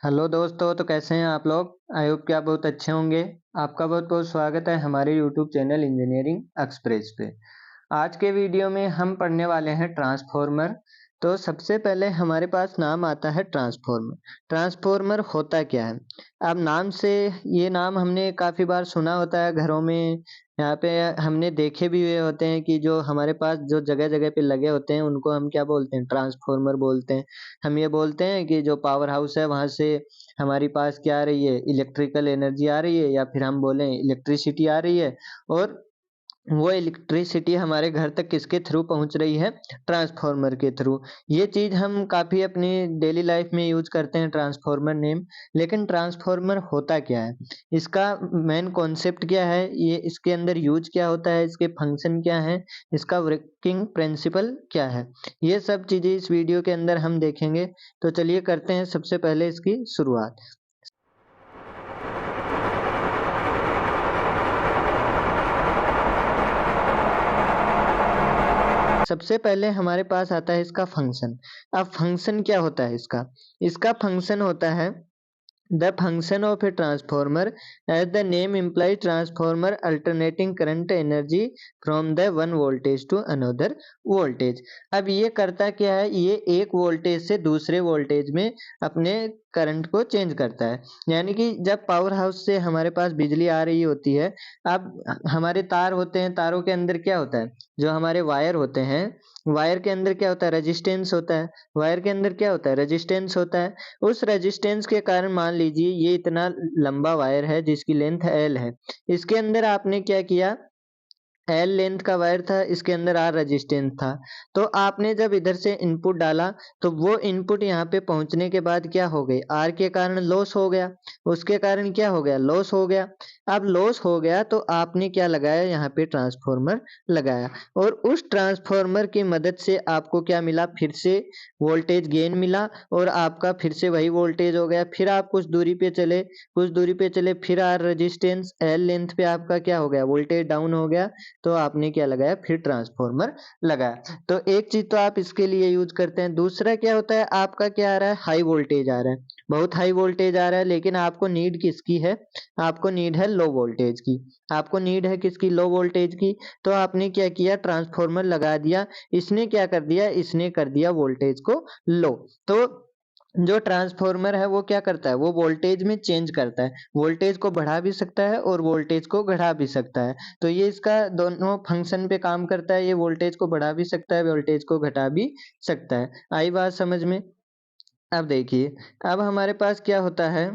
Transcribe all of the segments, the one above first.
Hello दोस्तों, तो कैसे हैं आप लोग? आई होप कि आप बहुत अच्छे होंगे। आपका बहुत बहुत स्वागत है हमारे यूट्यूब चैनल इंजीनियरिंग एक्सप्रेस पे। आज के वीडियो में हम पढ़ने वाले हैं ट्रांसफॉर्मर। तो सबसे पहले हमारे पास नाम आता है ट्रांसफॉर्मर। ट्रांसफॉर्मर होता क्या है? अब नाम से ये नाम हमने काफ़ी बार सुना होता है घरों में। यहाँ पे हमने देखे भी हुए होते हैं कि जो हमारे पास जो जगह-जगह पे लगे होते हैं उनको हम क्या बोलते हैं? ट्रांसफॉर्मर बोलते हैं। हम ये बोलते हैं कि जो पावर हाउस है वहाँ से हमारे पास क्या आ रही है? इलेक्ट्रिकल एनर्जी आ रही है, या फिर हम बोलें इलेक्ट्रिसिटी आ रही है, और वो इलेक्ट्रिसिटी हमारे घर तक किसके थ्रू पहुँच रही है? ट्रांसफॉर्मर के थ्रू। ये चीज़ हम काफ़ी अपनी डेली लाइफ में यूज़ करते हैं ट्रांसफॉर्मर नेम। लेकिन ट्रांसफॉर्मर होता क्या है? इसका मेन कॉन्सेप्ट क्या है? ये इसके अंदर यूज़ क्या होता है? इसके फंक्शन क्या हैं? इसका वर्किंग प्रिंसिपल क्या है? ये सब चीज़ें इस वीडियो के अंदर हम देखेंगे। तो चलिए करते हैं सबसे पहले इसकी शुरुआत। सबसे पहले हमारे पास आता है इसका फंक्शन। अब फंक्शन क्या होता है इसका? इसका फंक्शन होता है the function of a transformer, as the name implies transformer alternating current energy from the one voltage to another voltage. अब ये करता क्या है? ये एक वोल्टेज से दूसरे वोल्टेज में अपने करंट को चेंज करता है। यानी कि जब पावर हाउस से हमारे पास बिजली आ रही होती है, अब हमारे तार होते हैं, तारों के अंदर क्या होता है? जो हमारे वायर होते हैं, वायर के अंदर क्या होता है? रेजिस्टेंस होता है। वायर के अंदर क्या होता है? रेजिस्टेंस होता है। उस रेजिस्टेंस के कारण मान लीजिए ये इतना लंबा वायर है जिसकी लेंथ L है। इसके अंदर आपने क्या किया? एल लेंथ का वायर था, इसके अंदर आर रेजिस्टेंस था। तो आपने जब इधर से इनपुट डाला तो वो इनपुट यहाँ पे पहुँचने के बाद क्या हो गई? आर के कारण लॉस हो गया। उसके कारण क्या हो गया? लॉस हो गया। अब लॉस हो गया तो आपने क्या लगाया? यहाँ पे ट्रांसफॉर्मर लगाया, और उस ट्रांसफॉर्मर की मदद से आपको क्या मिला? फिर से वोल्टेज गेन मिला, और आपका फिर से वही वोल्टेज हो गया। फिर आप कुछ दूरी पे चले, फिर आर रेजिस्टेंस एल लेंथ पे आपका क्या हो गया? वोल्टेज डाउन हो गया। तो आपने क्या लगाया? फिर ट्रांसफॉर्मर लगाया। तो एक चीज तो आप इसके लिए यूज करते हैं। दूसरा क्या होता है? आपका क्या आ रहा है? हाई वोल्टेज आ रहा है, बहुत हाई वोल्टेज आ रहा है, लेकिन आपको नीड किसकी है? आपको नीड है लो वोल्टेज की। आपको नीड है किसकी? लो वोल्टेज की। तो आपने क्या किया? ट्रांसफॉर्मर लगा दिया। इसने क्या कर दिया? इसने कर दिया वोल्टेज को लो। तो जो ट्रांसफॉर्मर है वो क्या करता है? वो वोल्टेज में चेंज करता है। वोल्टेज को बढ़ा भी सकता है और वोल्टेज को घटा भी सकता है। तो ये इसका दोनों फंक्शन पे काम करता है। ये वोल्टेज को बढ़ा भी सकता है, वोल्टेज को घटा भी सकता है। आई बात समझ में? अब देखिए, अब हमारे पास क्या होता है?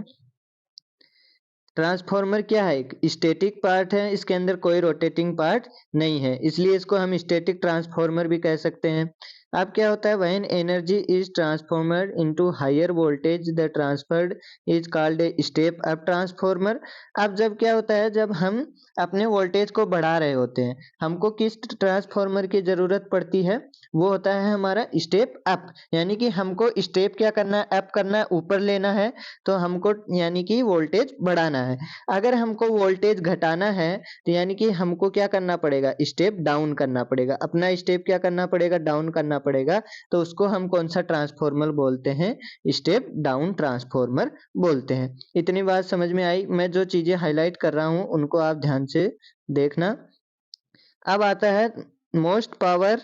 ट्रांसफॉर्मर क्या है? एक स्टैटिक पार्ट है, इसके अंदर कोई रोटेटिंग पार्ट नहीं है, इसलिए इसको हम स्टैटिक ट्रांसफॉर्मर भी कह सकते हैं। अब क्या होता है? When energy is transformer into higher voltage the transferred is called a step up transformer. अब जब क्या होता है? जब हम अपने वोल्टेज को बढ़ा रहे होते हैं, हमको किस ट्रांसफॉर्मर की जरूरत पड़ती है? वो होता है हमारा स्टेप अप। यानी कि हमको स्टेप क्या करना है? अप करना है, ऊपर लेना है। तो हमको यानी कि वोल्टेज बढ़ाना है। अगर हमको वोल्टेज घटाना है तो यानी कि हमको क्या करना पड़ेगा? स्टेप डाउन करना पड़ेगा। अपना स्टेप क्या करना पड़ेगा? डाउन करना पड़ेगा। तो उसको हम कौन सा ट्रांसफॉर्मर बोलते हैं? स्टेप डाउन ट्रांसफॉर्मर बोलते हैं। इतनी बात समझ में आई? मैं जो चीजें हाईलाइट कर रहा हूं उनको आप ध्यान से देखना। अब आता है most power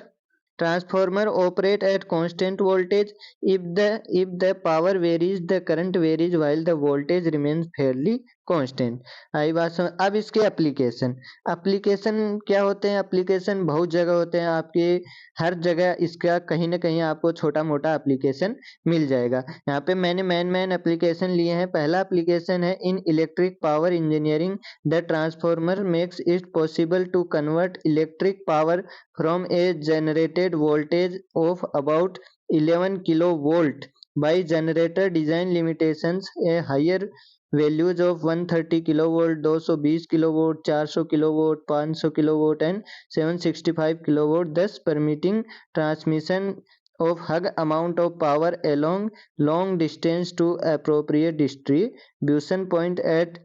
transformer operate at constant voltage if the power varies the current varies while the voltage remains fairly constant। आई बात समझ? अब इसके एप्लीकेशन क्या होते हैं? एप्लीकेशन बहुत जगह होते हैं आपके। हर जगह इसका कहीं ना कहीं आपको छोटा मोटा एप्लीकेशन मिल जाएगा। यहाँ पे मैंने मेन एप्लीकेशन लिए हैं। पहला एप्लीकेशन है in electric power engineering. The transformer makes it possible to convert electric power from a generated voltage of about 11 kilovolt by generator design limitations, a higher values of 130 kilovolt, 220 kilovolt, 400 kilovolt, 500 kilovolt and 765 kilovolt, thus permitting transmission of high amount of power along long distance to appropriate distribution point at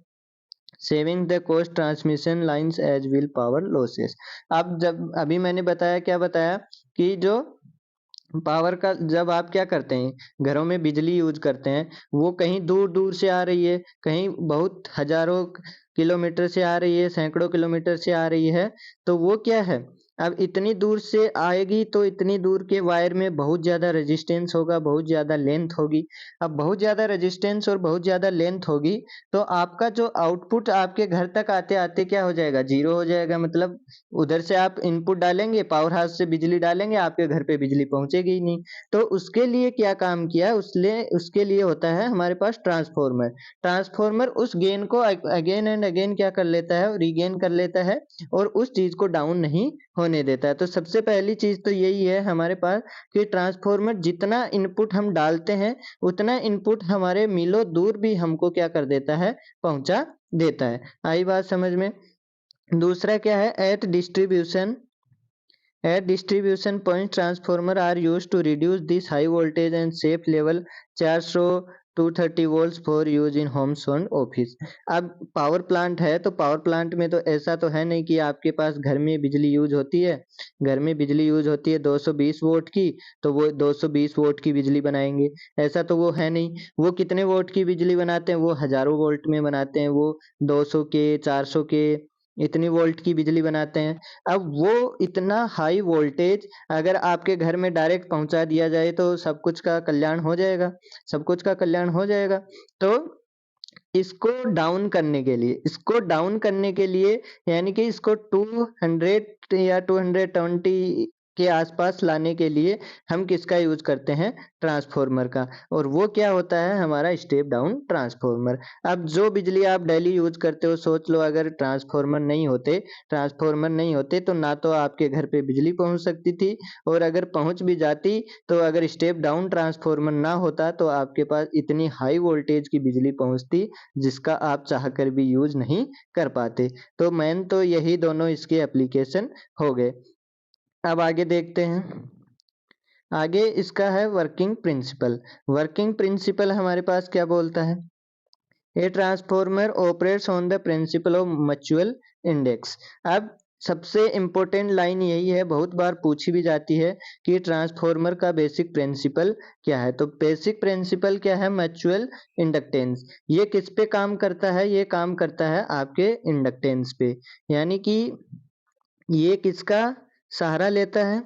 saving the cost transmission lines as will power losses. अब जब अभी मैंने बताया, क्या बताया? कि जो power का जब आप क्या करते हैं, घरों में बिजली यूज करते हैं, वो कहीं दूर दूर से आ रही है, कहीं बहुत हजारों किलोमीटर से आ रही है, सैकड़ों किलोमीटर से आ रही है, तो वो क्या है, अब इतनी दूर से आएगी तो इतनी दूर के वायर में बहुत ज्यादा रेजिस्टेंस होगा, बहुत ज्यादा लेंथ होगी। अब बहुत ज्यादा रेजिस्टेंस और बहुत ज्यादा लेंथ होगी, तो आपका जो आउटपुट आपके घर तक आते आते क्या हो जाएगा, जीरो हो जाएगा। मतलब उधर से आप इनपुट डालेंगे, पावर हाउस से बिजली डालेंगे, आपके घर पे बिजली पहुंचेगी ही नहीं। तो उसके लिए क्या काम किया, उसके लिए होता है हमारे पास ट्रांसफॉर्मर। ट्रांसफॉर्मर उस गेन को अगेन एंड अगेन क्या कर लेता है, रीगेन कर लेता है, और उस चीज को डाउन नहीं होने देता है। तो सबसे पहली चीज तो यही है हमारे पास कि ट्रांसफॉर्मर जितना इनपुट हम डालते हैं, उतना इनपुट हमारे मीलों दूर भी हमको क्या कर देता है, पहुंचा देता है। आई बात समझ में। दूसरा क्या है, at distribution points transformer are used to reduce this high voltage and safe level 400 230 volts for use in homes and office। अब पावर प्लांट है, तो पावर प्लांट में तो ऐसा तो है नहीं कि आपके पास घर में बिजली यूज होती है, घर में बिजली यूज होती है 220 वोल्ट की, तो वो 220 वोल्ट की बिजली बनाएंगे, ऐसा तो वो है नहीं। वो कितने वोल्ट की बिजली बनाते हैं, वो हजारों वोल्ट में बनाते हैं, वो 200 के 400 के इतनी वोल्ट की बिजली बनाते हैं। अब वो इतना हाई वोल्टेज अगर आपके घर में डायरेक्ट पहुंचा दिया जाए तो सब कुछ का कल्याण हो जाएगा, सब कुछ का कल्याण हो जाएगा। तो इसको डाउन करने के लिए यानी कि इसको 200 या 220 के आसपास लाने के लिए हम किसका यूज करते हैं, ट्रांसफॉर्मर का। और वो क्या होता है, हमारा स्टेप डाउन ट्रांसफॉर्मर। अब जो बिजली आप डेली यूज करते हो, सोच लो अगर ट्रांसफॉर्मर नहीं होते तो ना तो आपके घर पे बिजली पहुंच सकती थी, और अगर पहुंच भी जाती तो अगर स्टेप डाउन ट्रांसफॉर्मर ना होता तो आपके पास इतनी हाई वोल्टेज की बिजली पहुंचती जिसका आप चाहकर भी यूज नहीं कर पाते। तो मेन तो यही दोनों इसके एप्लीकेशन हो गए। अब आगे देखते हैं। आगे इसका है वर्किंग प्रिंसिपल। वर्किंग प्रिंसिपल हमारे पास क्या बोलता है, a transformer operates on the principle of mutual index. अब सबसे इंपॉर्टेंट लाइन यही है, बहुत बार पूछी भी जाती है कि ट्रांसफॉर्मर का बेसिक प्रिंसिपल क्या है। तो बेसिक प्रिंसिपल क्या है, म्यूचुअल इंडक्टेंस। ये किस पे काम करता है, ये काम करता है आपके इंडक्टेंस पे। यानी कि ये किसका सहारा लेता है,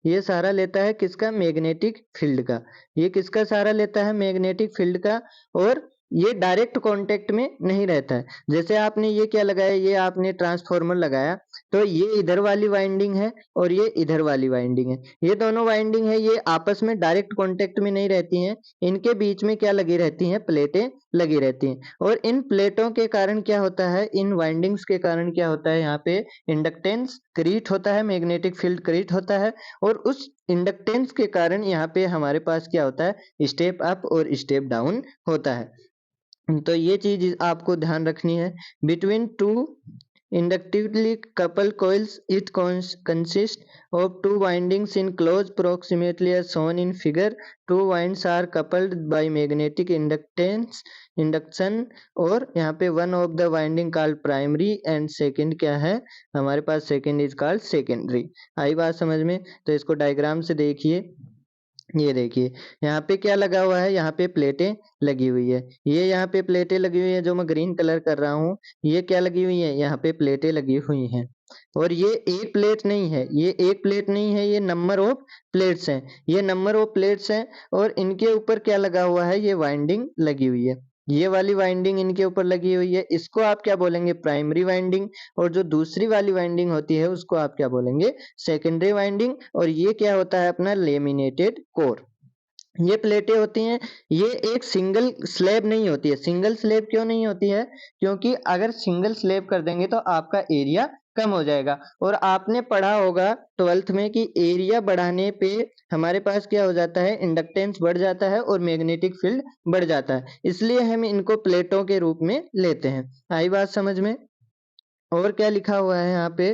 ये सहारा लेता है किसका, मैग्नेटिक फील्ड का। ये किसका सहारा लेता है, मैग्नेटिक फील्ड का। और ये डायरेक्ट कांटेक्ट में नहीं रहता है। जैसे आपने ये क्या लगाया, ये आपने ट्रांसफॉर्मर लगाया, तो ये इधर वाली वाइंडिंग है और ये इधर वाली वाइंडिंग है, ये दोनों वाइंडिंग है, ये आपस में डायरेक्ट कांटेक्ट में नहीं रहती हैं। इनके बीच में क्या लगी रहती हैं, प्लेटें लगी रहती हैं। और इन प्लेटों के कारण क्या होता है, इन वाइंडिंग्स के कारण क्या होता है, यहाँ पे इंडक्टेंस क्रिएट होता है, मैग्नेटिक फील्ड क्रिएट होता है। और उस इंडक्टेंस के कारण यहाँ पे हमारे पास क्या होता है, स्टेप अप और स्टेप डाउन होता है। तो ये चीज आपको ध्यान रखनी है। Between two inductively coupled coils it consists of two windings in close proximity as shown in figure। two winds are coupled by magnetic induction। और यहाँ पे one of the winding called primary and second क्या है हमारे पास, second is called secondary। आई बात समझ में। तो इसको डायग्राम से देखिए, ये देखिए यहाँ पे क्या लगा हुआ है, यहाँ पे प्लेटें लगी हुई है, ये यहाँ पे प्लेटें लगी हुई है जो मैं ग्रीन कलर कर रहा हूँ, ये क्या लगी हुई है, यहाँ पे प्लेटें लगी हुई हैं। और ये एक प्लेट नहीं है, ये एक प्लेट नहीं है, ये नंबर ऑफ प्लेट्स हैं, ये नंबर ऑफ प्लेट्स हैं। और इनके ऊपर क्या लगा हुआ है, ये वाइंडिंग लगी हुई है, ये वाली वाइंडिंग इनके ऊपर लगी हुई है, इसको आप क्या बोलेंगे, प्राइमरी वाइंडिंग। और जो दूसरी वाली वाइंडिंग होती है उसको आप क्या बोलेंगे, सेकेंडरी वाइंडिंग। और ये क्या होता है अपना लेमिनेटेड कोर। ये प्लेटें होती हैं, ये एक सिंगल स्लैब नहीं होती है। सिंगल स्लैब क्यों नहीं होती है, क्योंकि अगर सिंगल स्लैब कर देंगे तो आपका एरिया कम हो जाएगा। और आपने पढ़ा होगा 12th में कि एरिया बढ़ाने पे हमारे पास क्या हो जाता है, इंडक्टेंस बढ़ जाता है और मैग्नेटिक फील्ड बढ़ जाता है, इसलिए हम इनको प्लेटों के रूप में लेते हैं। आई बात समझ में। और क्या लिखा हुआ है यहाँ पे,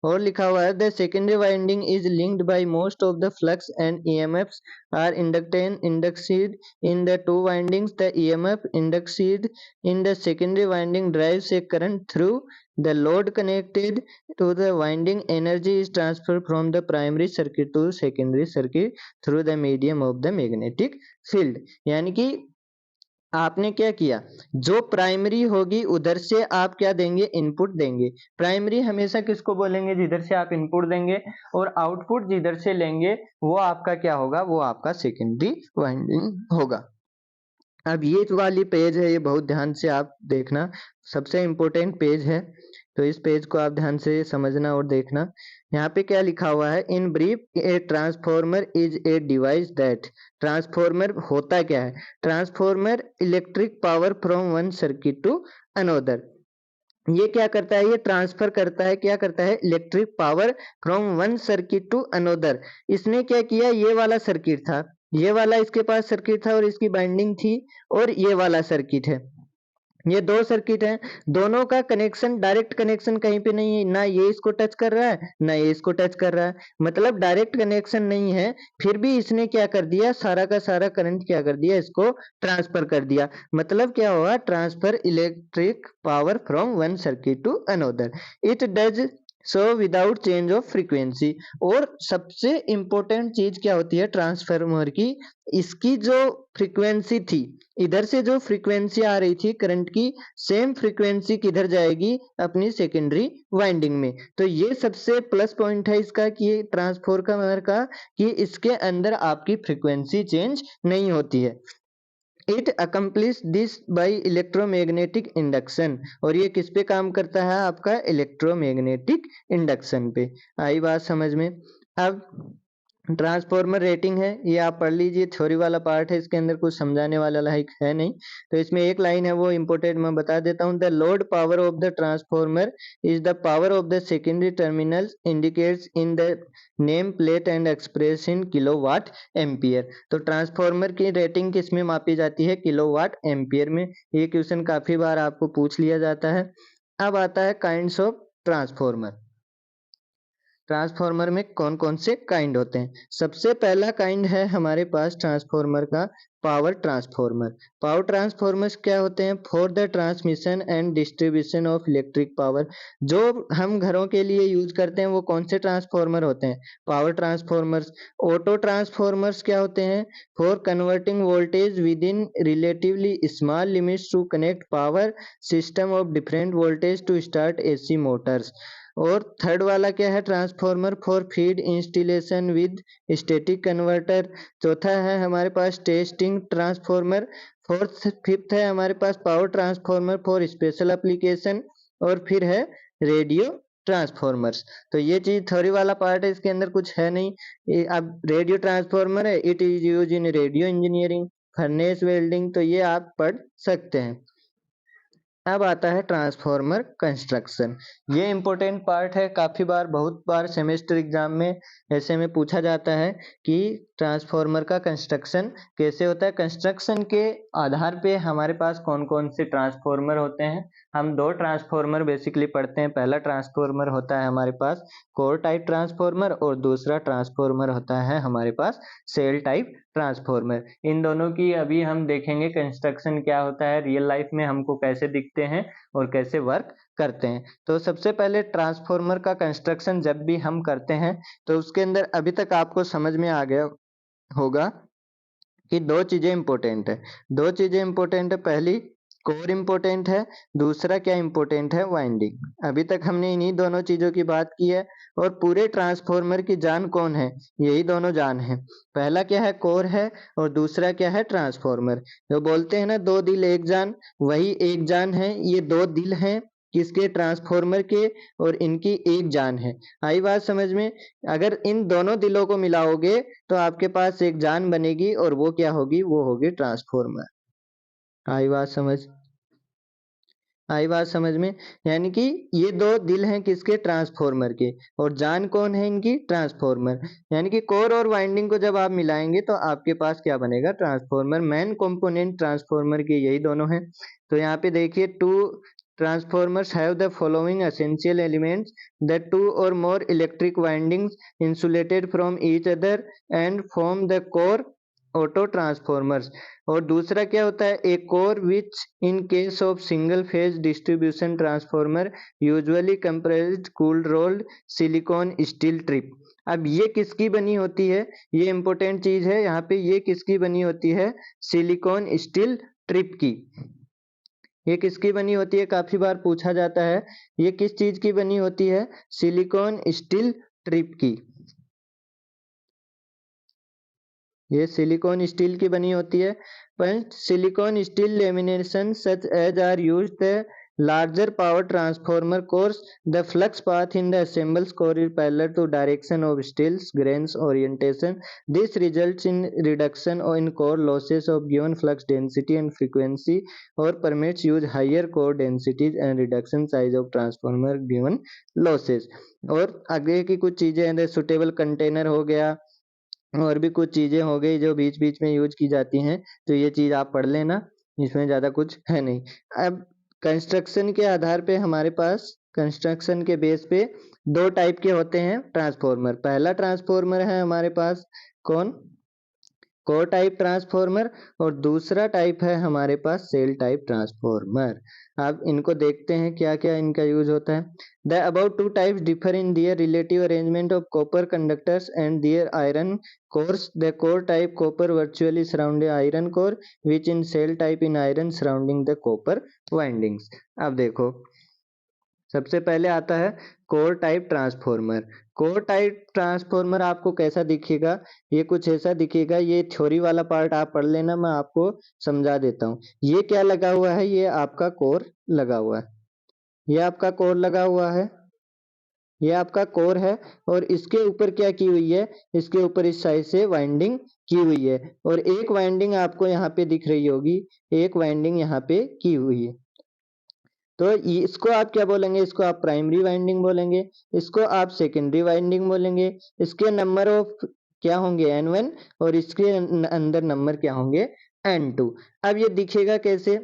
और लिखा हुआ है the secondary winding is linked by most of the flux and EMFs are inducted in the two windings. The EMF induced in the secondary winding drives a current through the load connected to the winding. Energy is transferred from the primary circuit to secondary circuit through the medium of the magnetic field. यानी कि आपने क्या किया, जो primary होगी उधर से आप क्या देंगे, इनपुट देंगे। प्राइमरी हमेशा किसको बोलेंगे, जिधर से आप इनपुट देंगे, और आउटपुट जिधर से लेंगे वो आपका क्या होगा, वो आपका सेकेंडरी वाइंडिंग होगा। अब ये जो वाली पेज है ये बहुत ध्यान से आप देखना, सबसे इम्पोर्टेंट पेज है, तो इस पेज को आप ध्यान से समझना और देखना। यहाँ पे क्या लिखा हुआ है, in brief a transformer is a device that, transformer होता क्या है, transformer electric power from one circuit to another. ये क्या करता है, ये ट्रांसफर करता है, क्या करता है, electric power from one circuit to another. इसने क्या किया, ये वाला सर्किट था, ये वाला इसके पास सर्किट था और इसकी बाइंडिंग थी, और ये वाला सर्किट है, ये दो सर्किट हैं, दोनों का कनेक्शन डायरेक्ट कनेक्शन कहीं पे नहीं है, ना ये इसको टच कर रहा है ना ये इसको टच कर रहा है, मतलब डायरेक्ट कनेक्शन नहीं है, फिर भी इसने क्या कर दिया, सारा का सारा करंट क्या कर दिया, इसको ट्रांसफर कर दिया। मतलब क्या हुआ, transfer electric power from one circuit to another, it does so without change of frequency. और सबसे इंपॉर्टेंट चीज क्या होती है ट्रांसफार्मर की, इसकी जो फ्रीक्वेंसी थी, इधर से जो फ्रीक्वेंसी आ रही थी करंट की, सेम फ्रीक्वेंसी किधर जाएगी, अपनी सेकेंडरी वाइंडिंग में। तो ये सबसे प्लस पॉइंट है इसका, कि ट्रांसफार्मर का, कि इसके अंदर आपकी फ्रीक्वेंसी चेंज नहीं होती है। It accomplish this by electromagnetic induction, और ये किस पे काम करता है, आपका इलेक्ट्रोमैग्नेटिक इंडक्शन पे। आई बात समझ में। अब ट्रांसफॉर्मर रेटिंग है, ये आप पढ़ लीजिए, थ्योरी वाला पार्ट है, इसके अंदर कुछ समझाने वाला लाइक है नहीं, तो इसमें एक लाइन है वो इम्पोर्टेंट मैं बता देता हूँ। The load power of the transformer is the power of the secondary terminals indicates in the name plate and express in kilowatt ampere. तो ट्रांसफॉर्मर की रेटिंग किस में मापी जाती है, किलोवाट एम्पियर में। ये क्वेश्चन काफी बार आपको पूछ लिया जाता है। अब आता है काइंड्स ऑफ ट्रांसफॉर्मर। ट्रांसफॉर्मर में कौन कौन से काइंड होते हैं। सबसे पहला काइंड है हमारे पास ट्रांसफॉर्मर का पावर ट्रांसफॉर्मर। पावर ट्रांसफॉर्मर्स क्या होते हैं, for the transmission and distribution of electric power. जो हम घरों के लिए यूज करते हैं वो कौन से ट्रांसफॉर्मर होते हैं, पावर ट्रांसफॉर्मर्स। ऑटो ट्रांसफॉर्मर्स क्या होते हैं, for converting voltage within relatively small limits to connect power system of different voltage to start AC motors. और थर्ड वाला क्या है, transformer for feed installation with static converter. चौथा है हमारे पास टेस्टिंग ट्रांसफॉर्मर। फिफ्थ है हमारे पास power transformer for special application. और फिर है रेडियो ट्रांसफॉर्मर्स। तो ये चीज थ्योरी वाला पार्ट है, इसके अंदर कुछ है नहीं। अब रेडियो ट्रांसफॉर्मर है, it is use in radio engineering, furnace welding, तो ये आप पढ़ सकते हैं। अब आता है ट्रांसफॉर्मर कंस्ट्रक्शन। ये इंपॉर्टेंट पार्ट है, काफी बार बहुत बार सेमेस्टर एग्जाम में ऐसे में पूछा जाता है कि ट्रांसफॉर्मर का कंस्ट्रक्शन कैसे होता है। कंस्ट्रक्शन के आधार पे हमारे पास कौन कौन से ट्रांसफॉर्मर होते हैं। हम दो ट्रांसफॉर्मर बेसिकली पढ़ते हैं। पहला ट्रांसफॉर्मर होता है हमारे पास कोर टाइप ट्रांसफॉर्मर, और दूसरा ट्रांसफॉर्मर होता है हमारे पास सेल टाइप ट्रांसफॉर्मर। इन दोनों की अभी हम देखेंगे कंस्ट्रक्शन क्या होता है, रियल लाइफ में हमको कैसे दिखते हैं और कैसे वर्क करते हैं। तो सबसे पहले ट्रांसफॉर्मर का कंस्ट्रक्शन जब भी हम करते हैं तो उसके अंदर अभी तक आपको समझ में आ गया होगा कि दो चीजें इंपॉर्टेंट है। दो चीजें इंपॉर्टेंट है, पहली कोर इंपॉर्टेंट है, दूसरा क्या इंपॉर्टेंट है, वाइंडिंग। अभी तक हमने इन्हीं दोनों चीजों की बात की है। और पूरे ट्रांसफॉर्मर की जान कौन है, यही दोनों जान है। पहला क्या है, कोर है, और दूसरा क्या है, ट्रांसफॉर्मर। जो बोलते हैं ना दो दिल एक जान, वही एक जान है। ये दो दिल हैं किसके, ट्रांसफॉर्मर के, और इनकी एक जान है। आई बात समझ में। अगर इन दोनों दिलों को मिलाओगे तो आपके पास एक जान बनेगी, और वो क्या होगी, वो होगी ट्रांसफॉर्मर। आई बात समझ, आई बात समझ में। यानी कि ये दो दिल हैं किसके, ट्रांसफॉर्मर के, और जान कौन है इनकी, ट्रांसफॉर्मर। यानी कि कोर और वाइंडिंग को जब आप मिलाएंगे तो आपके पास क्या बनेगा, ट्रांसफॉर्मर। मेन कंपोनेंट ट्रांसफॉर्मर के यही दोनों हैं। तो यहाँ पे देखिए transformers have the following essential elements: the two or more electric windings insulated from each other and form the core auto transformers. और दूसरा क्या होता है, a core which in case of single phase distribution transformer usually compressed cooled rolled silicon steel trip. अब ये किसकी बनी होती है, ये इंपॉर्टेंट चीज है यहाँ पे, ये किसकी बनी होती है, सिलिकॉन स्टील ट्रिप की। ये किसकी बनी होती है, काफी बार पूछा जाता है, ये किस चीज की बनी होती है, सिलिकॉन स्टील ट्रिप की। ये सिलिकॉन स्टील की बनी होती है। पर silicon steel lamination such as are used the larger power transformer cores, the flux path in the assembled core is parallel to direction of steel's grains orientation. This results in reduction in core losses of given flux density and frequency, or permits use higher core densities and reduction size of transformer given losses. और आगे की कुछ चीजें हैं, suitable container हो गया, और भी कुछ चीजें हो गई जो बीच बीच में यूज की जाती हैं, तो ये चीज आप पढ़ लेना, इसमें ज्यादा कुछ है नहीं। अब कंस्ट्रक्शन के आधार पे हमारे पास, कंस्ट्रक्शन के बेस पे दो टाइप के होते हैं ट्रांसफॉर्मर। पहला ट्रांसफॉर्मर है हमारे पास कौन, कोर टाइप ट्रांसफॉर्मर, और दूसरा टाइप है हमारे पास सेल टाइप ट्रांसफॉर्मर। अब इनको देखते हैं क्या क्या इनका यूज होता है। The about two types differ in their relative arrangement of copper conductors and their iron cores. The core type copper virtually surrounding iron core, which in cell type in iron surrounding the copper windings. अब देखो, सबसे पहले आता है core type transformer. Core type transformer आपको कैसा दिखेगा, ये कुछ ऐसा दिखेगा। ये थ्योरी वाला पार्ट आप पढ़ लेना, मैं आपको समझा देता हूँ। ये क्या लगा हुआ है, ये आपका कोर लगा हुआ है, ये आपका कोर लगा हुआ है, ये आपका कोर है, और इसके ऊपर क्या की हुई है, इसके ऊपर इस साइड से वाइंडिंग की हुई है, और एक वाइंडिंग आपको यहाँ पे दिख रही होगी, एक वाइंडिंग यहाँ पे की हुई है। तो इसको आप क्या बोलेंगे, इसको आप प्राइमरी वाइंडिंग बोलेंगे, इसको आप सेकेंडरी वाइंडिंग बोलेंगे। इसके नंबर ऑफ क्या होंगे, N1, और इसके अंदर नंबर क्या होंगे, N2। अब ये दिखेगा कैसे,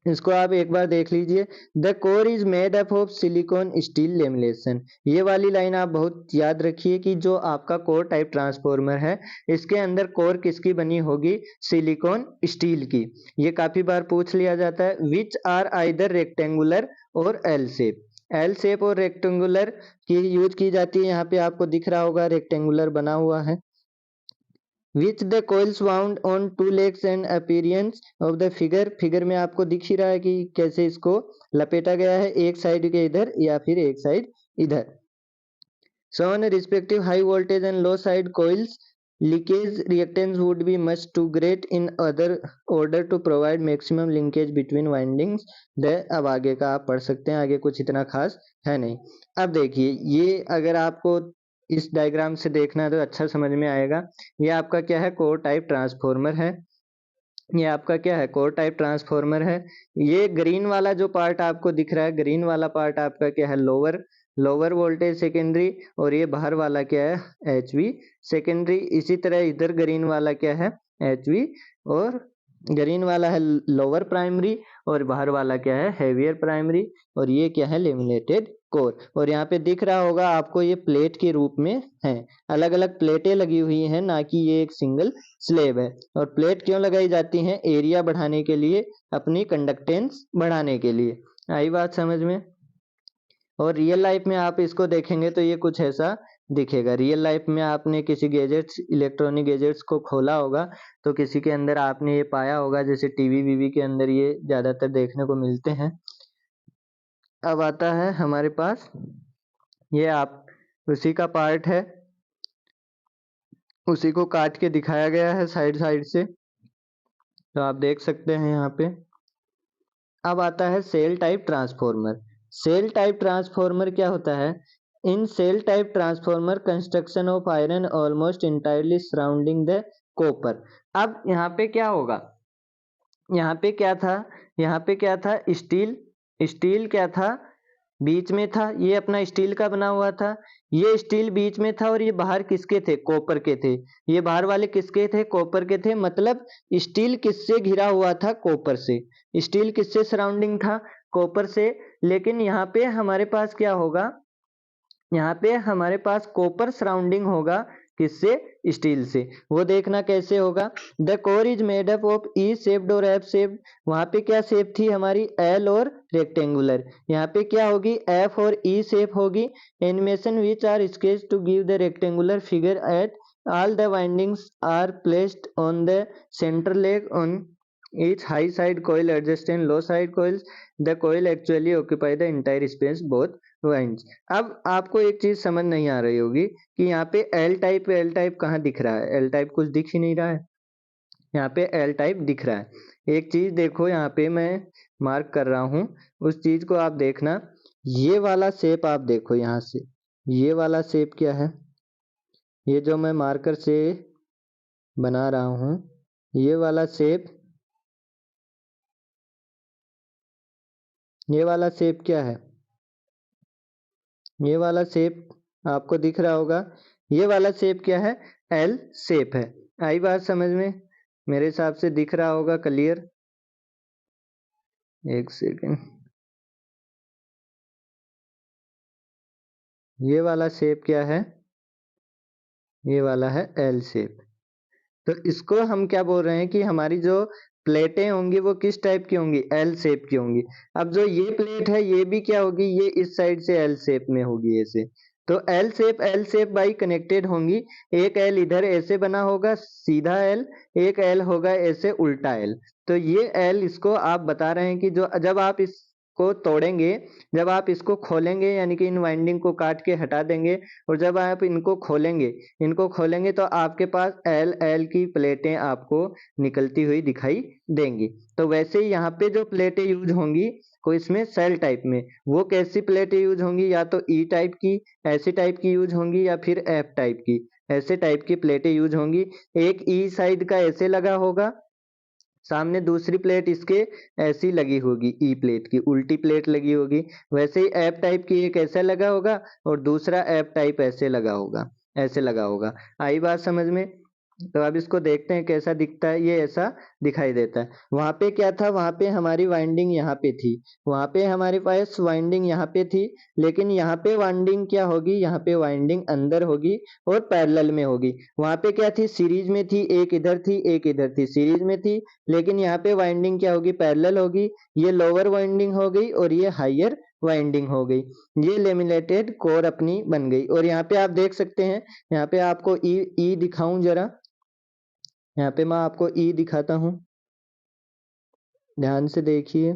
इसको आप एक बार देख लीजिए। The core is made up of silicon steel lamination. ये वाली लाइन आप बहुत याद रखिए कि जो आपका कोर टाइप ट्रांसफॉर्मर है, इसके अंदर कोर किसकी बनी होगी, सिलिकॉन स्टील की। ये काफी बार पूछ लिया जाता है। विच आर आइदर रेक्टेंगुलर और एल शेप। एल शेप और रेक्टेंगुलर की यूज की जाती है, यहाँ पे आपको दिख रहा होगा रेक्टेंगुलर बना हुआ है। Which the coils wound on two legs and appearance of the figure। Figure में आपको दिख ही रहा है कि कैसे इसको लपेटा गया है, एक साइड के इधर या फिर एक साइड इधर। So on respective high voltage and low side coils, leakage reactance would be much too great in other order to provide maximum linkage between windings। अब आगे का आप पढ़ सकते हैं, आगे कुछ इतना खास है नहीं। अब देखिए, ये अगर आपको इस डायग्राम से देखना है तो अच्छा समझ में आएगा। ये आपका क्या है, कोर टाइप ट्रांसफॉर्मर है। ये आपका क्या है, कोर टाइप ट्रांसफॉर्मर है। ये ग्रीन वाला जो पार्ट आपको दिख रहा है, ग्रीन वाला पार्ट आपका क्या है, लोअर वोल्टेज सेकेंडरी, और ये बाहर वाला क्या है, HV सेकेंडरी। इसी तरह इधर ग्रीन वाला क्या है, HV, और ग्रीन वाला है लोअर प्राइमरी, और बाहर वाला क्या है, हैवियर प्राइमरी, और ये क्या है, लेमिनेटेड कोर। और यहाँ पे दिख रहा होगा आपको, ये प्लेट के रूप में है, अलग अलग प्लेटें लगी हुई हैं, ना कि ये एक सिंगल स्लेब है। और प्लेट क्यों लगाई जाती हैं, एरिया बढ़ाने के लिए, अपनी कंडक्टेंस बढ़ाने के लिए। आई बात समझ में। और रियल लाइफ में आप इसको देखेंगे तो ये कुछ ऐसा दिखेगा। रियल लाइफ में आपने किसी गैजेट्स, इलेक्ट्रॉनिक गैजेट्स को खोला होगा तो किसी के अंदर आपने ये पाया होगा, जैसे टीवी वीवी के अंदर ये ज्यादातर देखने को मिलते हैं। अब आता है हमारे पास, ये आप उसी का पार्ट है, उसी को काट के दिखाया गया है साइड साइड से, तो आप देख सकते हैं यहाँ पे। अब आता है cell type transformer. Cell type transformer क्या होता है, in cell type transformer construction of iron almost entirely surrounding the copper. अब यहाँ पे क्या होगा, यहाँ पे क्या था, यहाँ पे क्या था, स्टील क्या था, बीच में था, ये अपना स्टील का बना हुआ था, ये स्टील बीच में था, और ये बाहर किसके थे, कॉपर के थे। ये बाहर वाले किसके थे, कॉपर के थे। मतलब स्टील किससे घिरा हुआ था, कॉपर से। स्टील किससे सराउंडिंग था, कॉपर से, लेकिन यहाँ पे हमारे पास क्या होगा, यहाँ पे हमारे पास कॉपर सराउंडिंग होगा, किससे, स्टील से। वो देखना कैसे होगा, the core is made up of E shaped और एफ शेप्ड। वहां पे क्या शेप थी हमारी, एल और रेक्टेंगुलर। यहाँ पे क्या होगी, एफ और ई शेप होगी। Animation which are sketch to give the rectangular figure at all the windings are placed on the center leg on each high side coil adjust and low side coils. The coil actually occupy the entire space both winds. अब आपको एक चीज समझ नहीं आ रही होगी कि यहाँ पे एल टाइप कहाँ दिख रहा है, एल टाइप कुछ दिख ही नहीं रहा है। यहाँ पे एल टाइप दिख रहा है। एक चीज देखो, यहाँ पे मैं मार्क कर रहा हूँ, उस चीज को आप देखना। ये वाला शेप आप देखो, यहाँ से ये वाला शेप क्या है, ये जो मैं मार्कर से बना रहा हूँ, ये वाला शेप, ये वाला शेप क्या है, ये वाला शेप आपको दिख रहा होगा। ये वाला शेप क्या है, एल शेप है। आई बात समझ में, मेरे हिसाब से दिख रहा होगा क्लियर। एक सेकेंड, ये वाला शेप क्या है, ये वाला है एल शेप। तो इसको हम क्या बोल रहे हैं कि हमारी जो प्लेटें होंगी वो किस टाइप की होंगी, एल शेप की होंगी। अब जो ये प्लेट है ये भी क्या होगी, ये इस साइड से एल शेप में होगी ऐसे। तो एल शेप बाई कनेक्टेड होंगी। एक एल इधर ऐसे बना होगा सीधा एल, एक एल होगा ऐसे उल्टा एल। तो ये एल, इसको आप बता रहे हैं कि जो जब आप इसको तोड़ेंगे, जब आप इसको खोलेंगे, यानी कि इन वाइंडिंग को काट के हटा देंगे, और जब आप इनको खोलेंगे तो आपके पास एल एल की प्लेटें आपको निकलती हुई दिखाई देंगी। तो वैसे ही यहाँ पे जो प्लेटें यूज होंगी को इसमें सेल टाइप में, वो कैसी प्लेटें यूज होंगी, या तो ई टाइप की ऐसी टाइप की यूज होंगी, या फिर एफ टाइप की ऐसे टाइप की प्लेटें यूज होंगी। एक ई साइड का ऐसे लगा होगा, सामने दूसरी प्लेट इसके ऐसी लगी होगी, ई प्लेट की उल्टी प्लेट लगी होगी। वैसे ही एफ टाइप की एक ऐसा लगा होगा, और दूसरा एफ टाइप ऐसे लगा होगा, ऐसे लगा होगा। आई बात समझ में। तो अब इसको देखते हैं कैसा दिखता है, ये ऐसा दिखाई देता है। वहां पे क्या था, वहां पे हमारी वाइंडिंग यहाँ पे थी, वहां पे हमारे पास वाइंडिंग यहाँ पे थी, लेकिन यहाँ पे वाइंडिंग क्या होगी, यहाँ पे वाइंडिंग अंदर होगी और पैरेलल में होगी। वहां पे क्या थी, सीरीज में थी, एक इधर थी एक इधर थी, सीरीज में थी। लेकिन यहाँ पे वाइंडिंग क्या होगी, पैरेलल होगी। ये लोअर वाइंडिंग हो गई और ये हायर वाइंडिंग हो गई। ये लेमिनेटेड कोर अपनी बन गई। और यहाँ पे आप देख सकते हैं, यहाँ पे आपको ई दिखाऊं जरा, यहाँ पे मैं आपको ई दिखाता हूँ, ध्यान से देखिए।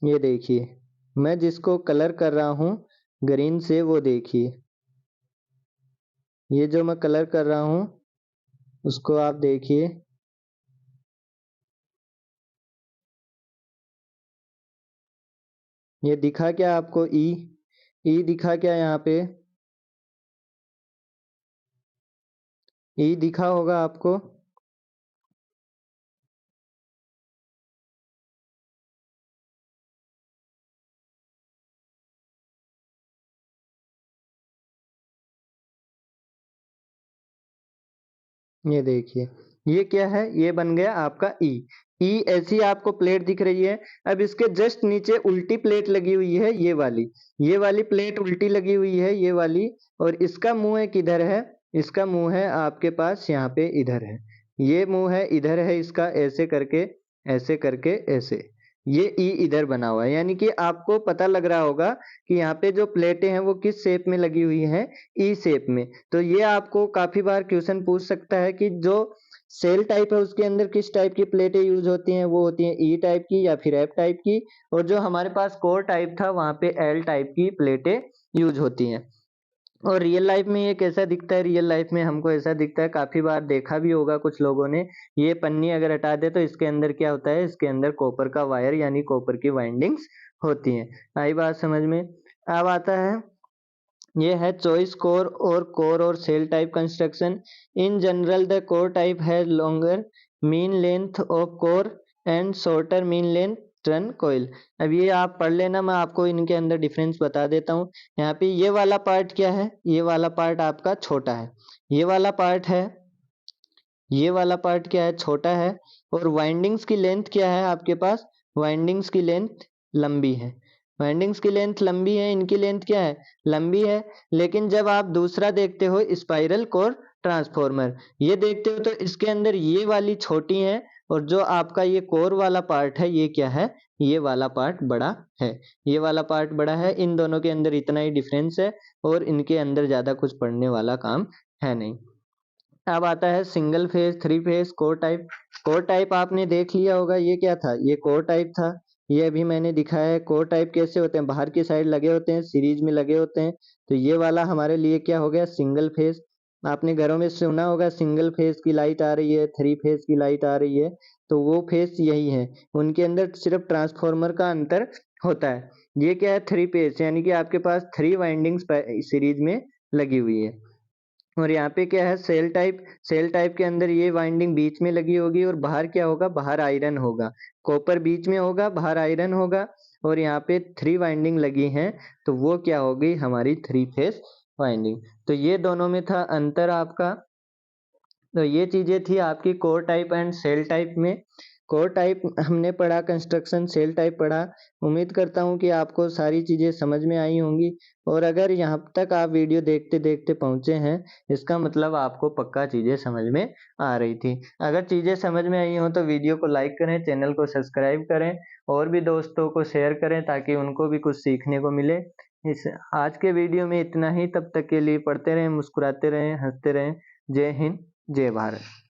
ये देखिए, मैं जिसको कलर कर रहा हूँ ग्रीन से, वो देखिए, ये जो मैं कलर कर रहा हूँ उसको आप देखिए। ये दिखा क्या आपको, ई दिखा क्या, यहाँ पे ई दिखा होगा आपको। ये देखिए, ये क्या है, ये बन गया आपका ई ऐसी आपको प्लेट दिख रही है। अब इसके जस्ट नीचे उल्टी प्लेट लगी हुई है, ये वाली प्लेट उल्टी लगी हुई है, ये वाली। और इसका मुंह है किधर है, इसका मुंह है आपके पास यहाँ पे इधर है, ये मुंह है इधर है इसका, ऐसे करके ऐसे करके ऐसे। ये ई इधर बना हुआ है, यानी कि आपको पता लग रहा होगा कि यहाँ पे जो प्लेटें हैं वो किस शेप में लगी हुई हैं, ई शेप में। तो ये आपको काफी बार क्वेश्चन पूछ सकता है कि जो सेल टाइप है उसके अंदर किस टाइप की प्लेटें यूज होती हैं, वो होती हैं ई टाइप की या फिर एफ टाइप की। और जो हमारे पास कोर टाइप था वहां पे एल टाइप की प्लेटें यूज होती हैं। और रियल लाइफ में ये कैसा दिखता है, रियल लाइफ में हमको ऐसा दिखता है, काफी बार देखा भी होगा कुछ लोगों ने। ये पन्नी अगर हटा दे तो इसके अंदर क्या होता है, इसके अंदर कॉपर का वायर यानी कॉपर की वाइंडिंग्स होती हैं। आई बात समझ में। अब आता है, ये है चॉइस कोर और shell type construction. In general the core type has longer mean length of core and shorter mean length turn coil. अब ये आप पढ़ लेना, मैं आपको इनके अंदर डिफरेंस बता देता हूँ। यहाँ पे ये वाला पार्ट क्या है, ये वाला पार्ट आपका छोटा है, ये वाला पार्ट है, ये वाला पार्ट क्या है, छोटा है। और वाइंडिंग्स की लेंथ क्या है आपके पास, वाइंडिंग्स की लेंथ लंबी है, वाइंडिंग्स की लेंथ लंबी है, इनकी लेंथ क्या है, लंबी है। लेकिन जब आप दूसरा देखते हो स्पाइरल कोर ट्रांसफॉर्मर, ये देखते हो तो इसके अंदर ये वाली छोटी है और जो आपका ये कोर वाला पार्ट है ये क्या है, ये वाला पार्ट बड़ा है, ये वाला पार्ट बड़ा है। इन दोनों के अंदर इतना ही डिफरेंस है और इनके अंदर ज़्यादा कुछ पढ़ने वाला काम है नहीं। अब आता है single phase, three phase, core type. Core type आपने देख लिया होगा, ये क्या था, ये कोर टाइप था, ये अभी मैंने दिखाया है। कोर टाइप कैसे होते हैं, बाहर की साइड लगे होते हैं, सीरीज में लगे होते हैं। तो ये वाला हमारे लिए क्या हो गया, सिंगल फेज। आपने घरों में सुना होगा सिंगल फेज की लाइट आ रही है, थ्री फेज की लाइट आ रही है, तो वो फेज यही है, उनके अंदर सिर्फ ट्रांसफॉर्मर का अंतर होता है। ये क्या है, थ्री फेज, यानी कि आपके पास थ्री वाइंडिंग्स सीरीज में लगी हुई है। और यहाँ पे क्या है, सेल टाइप, सेल टाइप के अंदर ये वाइंडिंग बीच में लगी होगी और बाहर क्या होगा, बाहर आयरन होगा, कॉपर बीच में होगा, बाहर आयरन होगा। और यहाँ पे थ्री वाइंडिंग लगी हैं, तो वो क्या होगी, हमारी थ्री फेस वाइंडिंग। तो ये दोनों में था अंतर आपका। तो ये चीजें थी आपकी core type and shell type में। कोर टाइप हमने पढ़ा, कंस्ट्रक्शन, सेल टाइप पढ़ा। उम्मीद करता हूँ कि आपको सारी चीजें समझ में आई होंगी। और अगर यहाँ तक आप वीडियो देखते देखते पहुँचे हैं, इसका मतलब आपको पक्का चीजें समझ में आ रही थी। अगर चीजें समझ में आई हो तो वीडियो को लाइक करें, चैनल को सब्सक्राइब करें और भी दोस्तों को शेयर करें ताकि उनको भी कुछ सीखने को मिले। इस आज के वीडियो में इतना ही, तब तक के लिए पढ़ते रहें, मुस्कुराते रहें, हंसते रहें। जय हिंद, जय भारत।